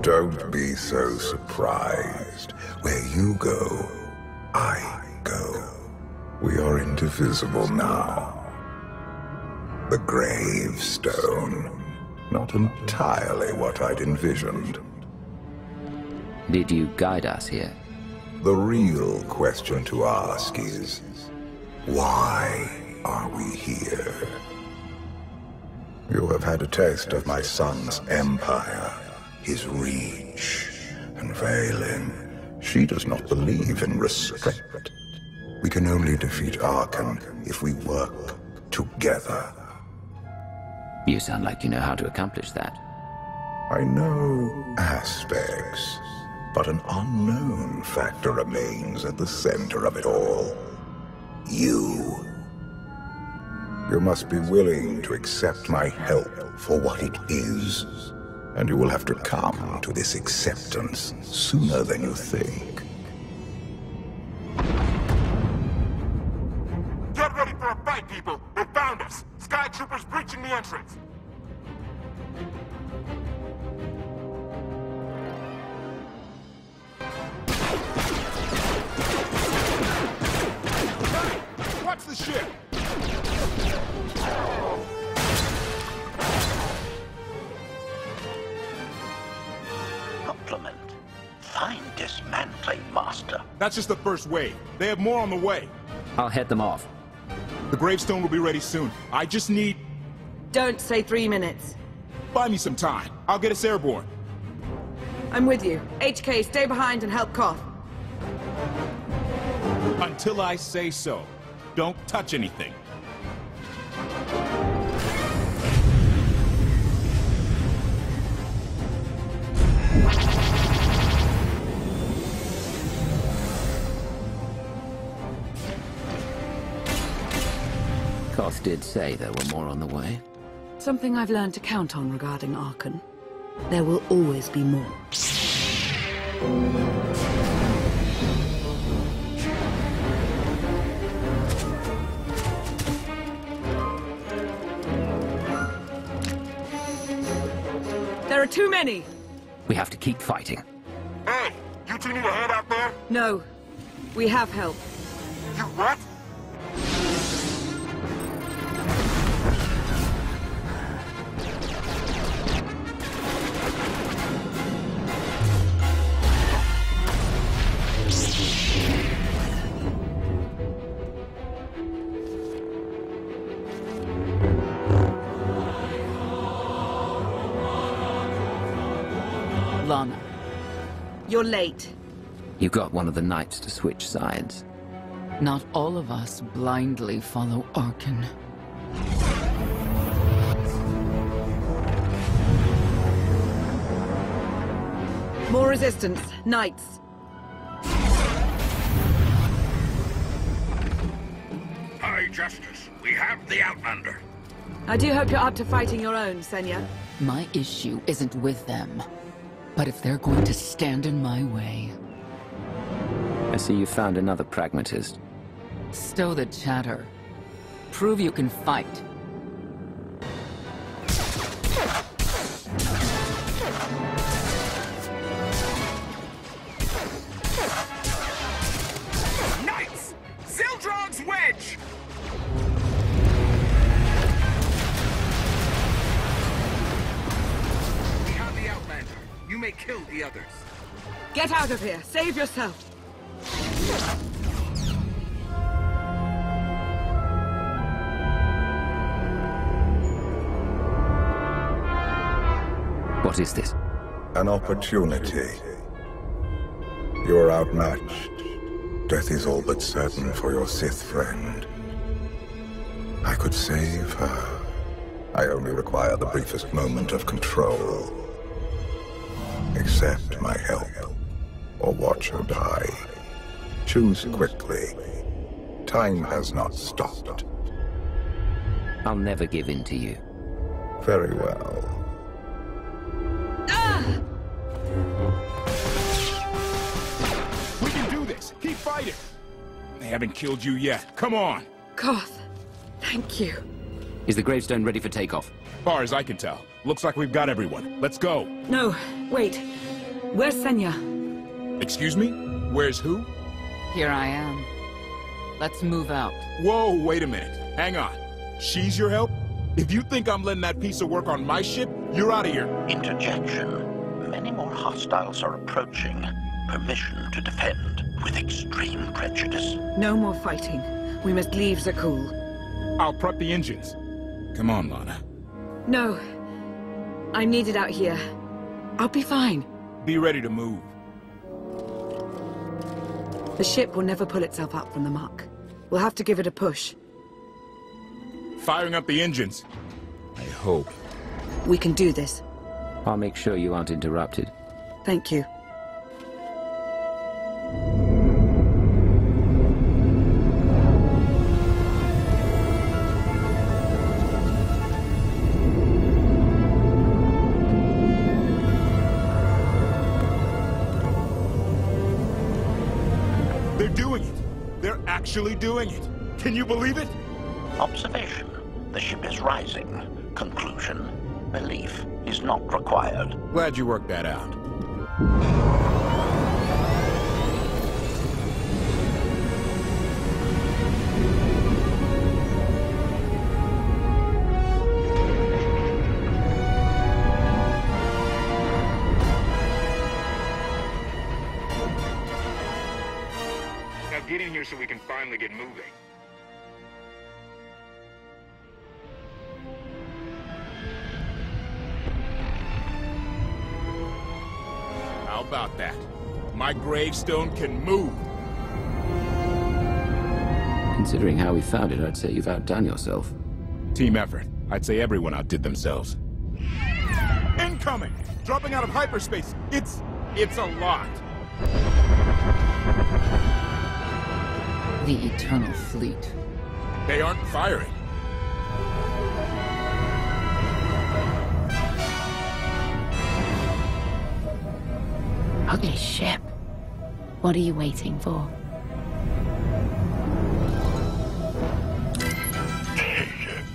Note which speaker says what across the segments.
Speaker 1: don't be so surprised. Where you go, I go. We are indivisible now. The Gravestone. Not entirely what I'd envisioned.
Speaker 2: Did you guide us here?
Speaker 1: The real question to ask is, why are we here? You have had a taste of my son's empire, his reach, and Valen. She does not believe in restraint. We can only defeat Arcann if we work together.
Speaker 2: You sound like you know how to accomplish that.
Speaker 1: I know aspects, but an unknown factor remains at the center of it all. You. You must be willing to accept my help for what it is, and you will have to come to this acceptance sooner than you think.
Speaker 3: Get ready for a fight, people! They found us! Sky Troopers breaching the entrance! Watch the ship!
Speaker 4: Compliment. Fine dismantling, Master.
Speaker 3: That's just the first wave. They have more on the way.
Speaker 2: I'll head them off.
Speaker 3: The Gravestone will be ready soon. I just need...
Speaker 5: Don't say 3 minutes.
Speaker 3: Buy me some time. I'll get us airborne.
Speaker 5: I'm with you. HK, stay behind and help Koth.
Speaker 3: Until I say so. Don't touch anything.
Speaker 2: Koth did say there were more on the way.
Speaker 5: Something I've learned to count on regarding Arcann. There will always be more. There are too many!
Speaker 2: We have to keep fighting.
Speaker 3: Hey! You two need a hand out there?
Speaker 5: No. We have help.
Speaker 3: You what?
Speaker 5: Lana. You're late.
Speaker 2: You got one of the knights to switch sides.
Speaker 6: Not all of us blindly follow Arcann.
Speaker 5: More resistance. Knights.
Speaker 4: High Justice, we have the Outlander.
Speaker 5: I do hope you're up to fighting your own, Senya.
Speaker 6: My issue isn't with them. But if they're going to stand in my way...
Speaker 2: I see you found another pragmatist.
Speaker 6: Stow the chatter. Prove you can fight.
Speaker 3: Knights! Zildrog's wedge! We have the Outlander. You may kill the others.
Speaker 5: Get out of here. Save yourself.
Speaker 2: What is this?
Speaker 1: An opportunity. You are outmatched. Death is all but certain for your Sith friend. I could save her. I only require the briefest moment of control. Accept my help, or watch her die. Choose quickly. Time has not stopped.
Speaker 2: I'll never give in to you.
Speaker 1: Very well.
Speaker 3: We can do this! Keep fighting! They haven't killed you yet. Come on!
Speaker 5: Koth, thank you.
Speaker 2: Is the Gravestone ready for takeoff?
Speaker 3: Far as I can tell. Looks like we've got everyone. Let's go!
Speaker 5: No, wait. Where's Senya?
Speaker 7: Excuse me? Where's who?
Speaker 6: Here I am. Let's move out.
Speaker 7: Whoa, wait a minute. Hang on. She's your help? If you think I'm letting that piece of work on my ship, you're out of here.
Speaker 8: Interjection. Many more hostiles are approaching. Permission to defend with extreme prejudice.
Speaker 5: No more fighting. We must leave Zakul.
Speaker 7: I'll prep the engines. Come on, Lana.
Speaker 5: No. I'm needed out here. I'll be fine.
Speaker 7: Be ready to move.
Speaker 5: The ship will never pull itself up from the muck. We'll have to give it a push.
Speaker 7: Firing up the engines. I hope.
Speaker 5: We can do this.
Speaker 2: I'll make sure you aren't interrupted.
Speaker 5: Thank you.
Speaker 7: They're doing it. They're actually doing it. Can you believe it?
Speaker 8: Observation. The ship is rising. Conclusion. Belief is not required.
Speaker 7: Glad you worked that out.
Speaker 3: Now get in here so we can finally get moving.
Speaker 7: How about that? My gravestone can move.
Speaker 2: Considering how we found it, I'd say you've outdone yourself.
Speaker 7: Team effort. I'd say everyone outdid themselves. Incoming! Dropping out of hyperspace. It's a lot.
Speaker 6: The Eternal Fleet.
Speaker 7: They aren't firing.
Speaker 9: Ugly ship. What are you waiting for?
Speaker 1: Take it.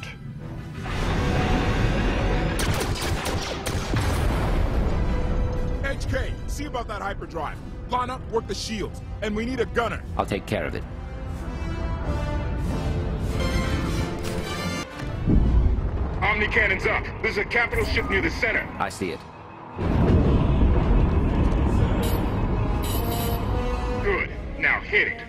Speaker 7: HK, see about that hyperdrive. Lana, work the shields. And we need a gunner.
Speaker 2: I'll take care of it.
Speaker 3: Omni cannons up. There's a capital ship near the center.
Speaker 2: I see it.
Speaker 3: Good. Now hit it.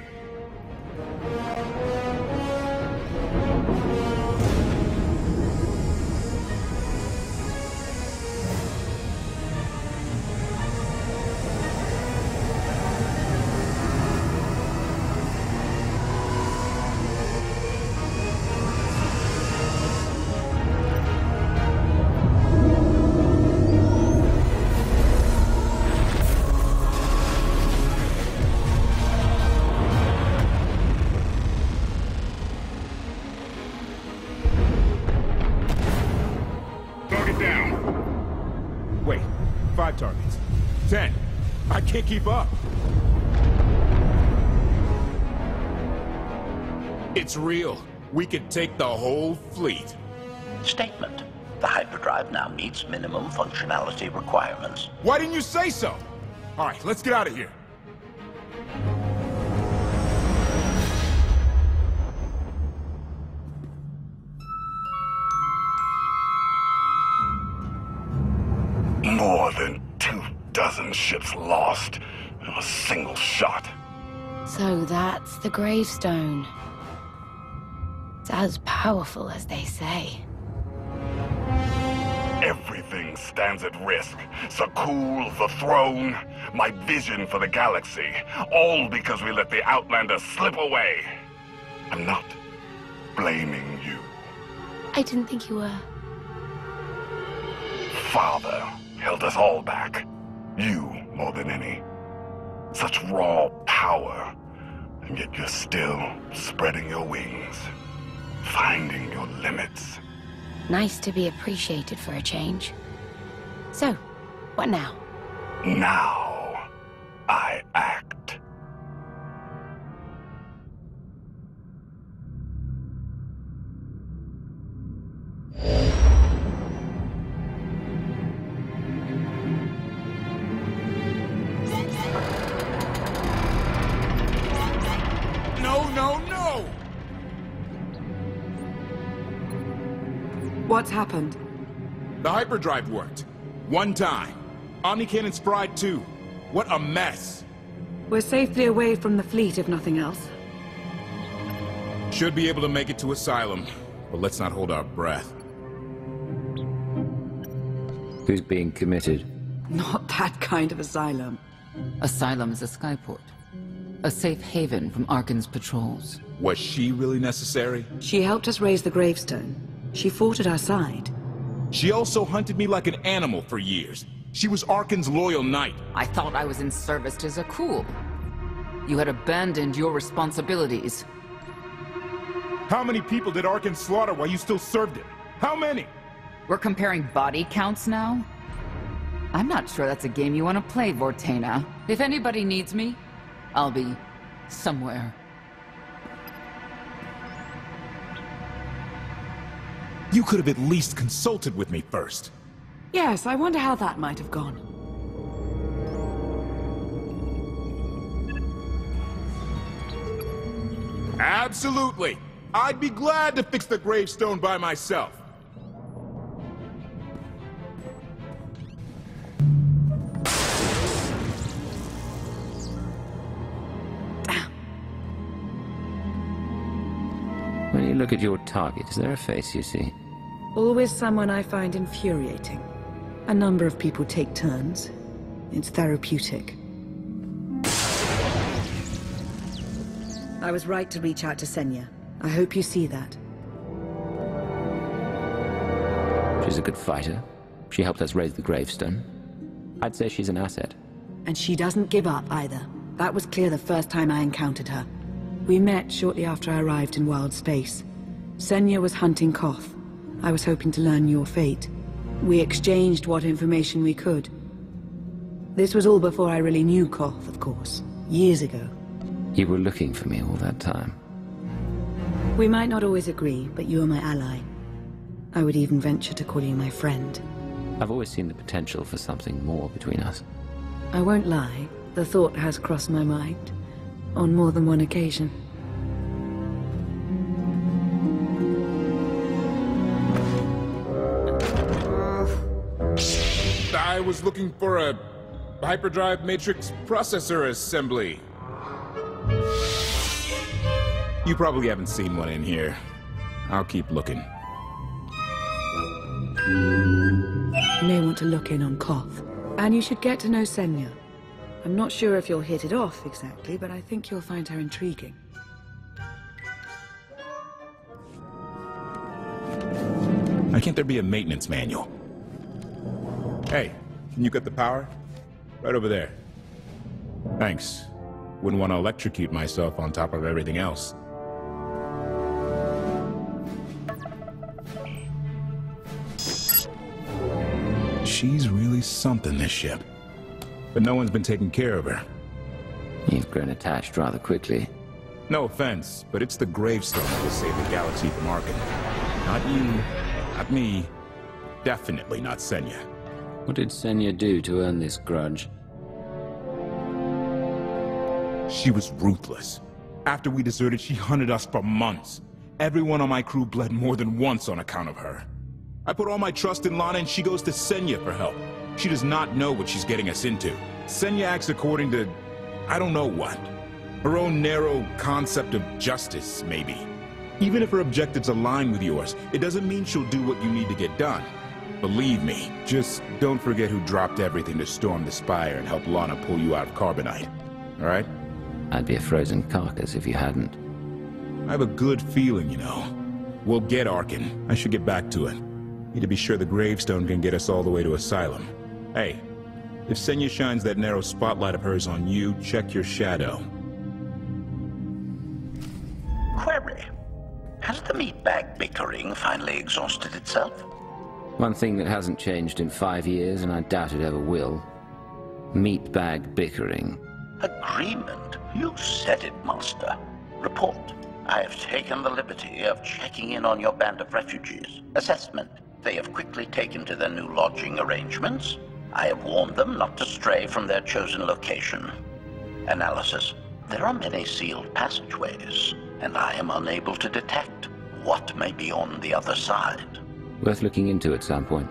Speaker 7: Wait, 5 targets. 10. I can't keep up. It's real. We could take the whole fleet.
Speaker 8: Statement. The hyperdrive now meets minimum functionality requirements.
Speaker 7: Why didn't you say so? All right, let's get out of here.
Speaker 1: More than 24 ships lost in a single shot.
Speaker 9: So that's the Gravestone. It's as powerful as they say.
Speaker 1: Everything stands at risk. Zakul, the throne, my vision for the galaxy. All because we let the Outlanders slip away. I'm not blaming you.
Speaker 9: I didn't think you were.
Speaker 1: Father held us all back. You more than any. Such raw power, and yet you're still spreading your wings, finding your limits.
Speaker 9: Nice to be appreciated for a change. So, what now?
Speaker 1: Now, I act.
Speaker 5: What's happened?
Speaker 7: The hyperdrive worked. One time. Omnicannon's fried too. What a mess.
Speaker 5: We're safely away from the fleet, if nothing else.
Speaker 7: Should be able to make it to Asylum, but let's not hold our breath.
Speaker 2: Who's being committed?
Speaker 5: Not that kind of asylum.
Speaker 6: Asylum is a skyport. A safe haven from Arcann's patrols.
Speaker 7: Was she really necessary?
Speaker 5: She helped us raise the Gravestone. She fought at our side.
Speaker 7: She also hunted me like an animal for years. She was Arcann's loyal knight.
Speaker 6: I thought I was in service to Zakul. You had abandoned your responsibilities.
Speaker 7: How many people did Arcann slaughter while you still served him? How many?
Speaker 6: We're comparing body counts now? I'm not sure that's a game you want to play, Vortena. If anybody needs me, I'll be somewhere.
Speaker 7: You could have at least consulted with me first.
Speaker 5: Yes, I wonder how that might have gone.
Speaker 7: Absolutely. I'd be glad to fix the Gravestone by myself.
Speaker 2: When you look at your target, is there a face you see?
Speaker 5: Always someone I find infuriating. A number of people take turns. It's therapeutic. I was right to reach out to Senya. I hope you see that.
Speaker 2: She's a good fighter. She helped us raise the Gravestone. I'd say she's an asset.
Speaker 5: And she doesn't give up either. That was clear the first time I encountered her. We met shortly after I arrived in wild space. Senya was hunting Koth. I was hoping to learn your fate. We exchanged what information we could. This was all before I really knew Koth, of course. Years ago.
Speaker 2: You were looking for me all that time.
Speaker 5: We might not always agree, but you are my ally. I would even venture to call you my friend.
Speaker 2: I've always seen the potential for something more between us.
Speaker 5: I won't lie, the thought has crossed my mind. On more than one occasion.
Speaker 7: I was looking for a hyperdrive matrix processor assembly. You probably haven't seen one in here. I'll keep looking.
Speaker 5: You may want to look in on Koth. And you should get to know Senya. I'm not sure if you'll hit it off exactly, but I think you'll find her intriguing.
Speaker 7: Why can't there be a maintenance manual? Hey, can you get the power? Right over there. Thanks. Wouldn't want to electrocute myself on top of everything else. She's really something, this ship. But no one's been taking care of her.
Speaker 2: You've grown attached rather quickly.
Speaker 7: No offense, but it's the Gravestone that will save the galaxy from Arcann. Not you, not me, definitely not Senya.
Speaker 2: What did Senya do to earn this grudge?
Speaker 7: She was ruthless. After we deserted, she hunted us for months. Everyone on my crew bled more than once on account of her. I put all my trust in Lana and she goes to Senya for help. She does not know what she's getting us into. Senya acts according to... I don't know what. Her own narrow concept of justice, maybe. Even if her objectives align with yours, it doesn't mean she'll do what you need to get done. Believe me, just don't forget who dropped everything to storm the Spire and help Lana pull you out of Carbonite. Alright?
Speaker 2: I'd be a frozen carcass if you hadn't.
Speaker 7: I have a good feeling, you know. We'll get Arcann. I should get back to it. Need to be sure the Gravestone can get us all the way to Asylum. Hey, if Senya shines that narrow spotlight of hers on you, check your shadow.
Speaker 8: Query. Has the meatbag bickering finally exhausted itself?
Speaker 2: One thing that hasn't changed in 5 years, and I doubt it ever will. Meatbag bickering.
Speaker 8: Agreement? You said it, Master. Report. I have taken the liberty of checking in on your band of refugees. Assessment. They have quickly taken to their new lodging arrangements. I have warned them not to stray from their chosen location. Analysis. There are many sealed passageways, and I am unable to detect what may be on the other side.
Speaker 2: Worth looking into at some point.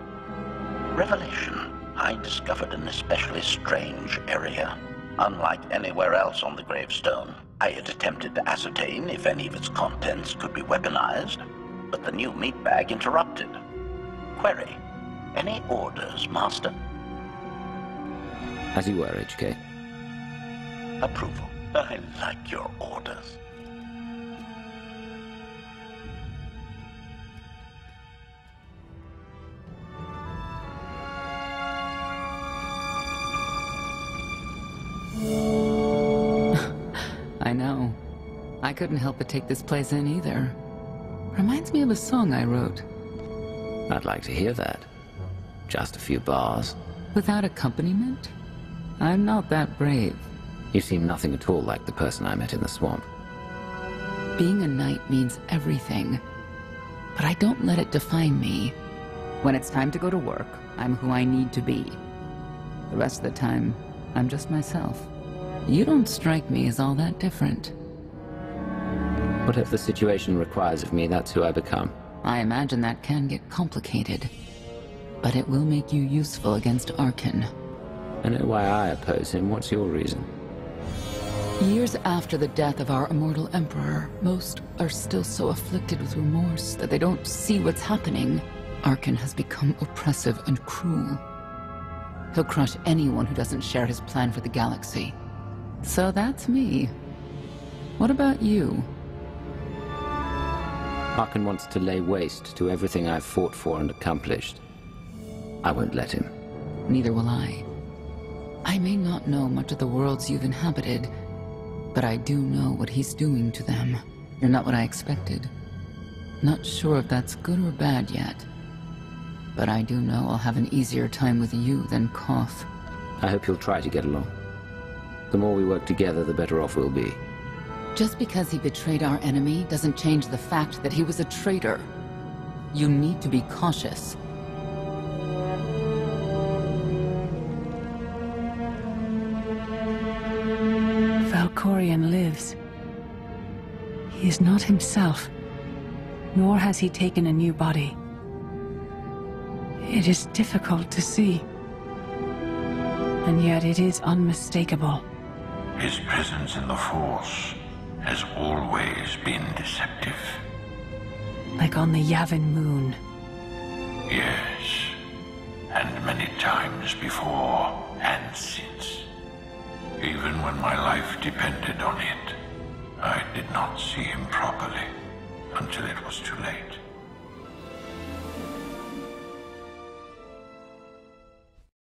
Speaker 8: Revelation. I discovered an especially strange area. Unlike anywhere else on the Gravestone, I had attempted to ascertain if any of its contents could be weaponized, but the new meat bag interrupted. Query. Any orders, Master?
Speaker 2: As you were, HK.
Speaker 8: Approval. I like your orders.
Speaker 6: I know. I couldn't help but take this place in either. Reminds me of a song I wrote.
Speaker 2: I'd like to hear that. Just a few bars.
Speaker 6: Without accompaniment? I'm not that brave.
Speaker 2: You seem nothing at all like the person I met in the swamp.
Speaker 6: Being a knight means everything, but I don't let it define me. When it's time to go to work, I'm who I need to be. The rest of the time, I'm just myself. You don't strike me as all that different.
Speaker 2: Whatever the situation requires of me, that's who I become.
Speaker 6: I imagine that can get complicated, but it will make you useful against Arcann.
Speaker 2: I know why I oppose him. What's your reason?
Speaker 6: Years after the death of our immortal emperor, most are still so afflicted with remorse that they don't see what's happening. Arcann has become oppressive and cruel. He'll crush anyone who doesn't share his plan for the galaxy. So that's me. What about you?
Speaker 2: Arcann wants to lay waste to everything I've fought for and accomplished. I won't let him.
Speaker 6: Neither will I. I may not know much of the worlds you've inhabited, but I do know what he's doing to them. You're not what I expected. Not sure if that's good or bad yet. But I do know I'll have an easier time with you than Koth.
Speaker 2: I hope you'll try to get along. The more we work together, the better off we'll be.
Speaker 6: Just because he betrayed our enemy doesn't change the fact that he was a traitor. You need to be cautious.
Speaker 5: Valkorion lives. He is not himself, nor has he taken a new body. It is difficult to see, and yet it is unmistakable.
Speaker 4: His presence in the Force has always been deceptive.
Speaker 5: Like on the Yavin moon.
Speaker 4: Yes, and many times before and since. Even when my life depended on it, I did not see him properly until it was too late.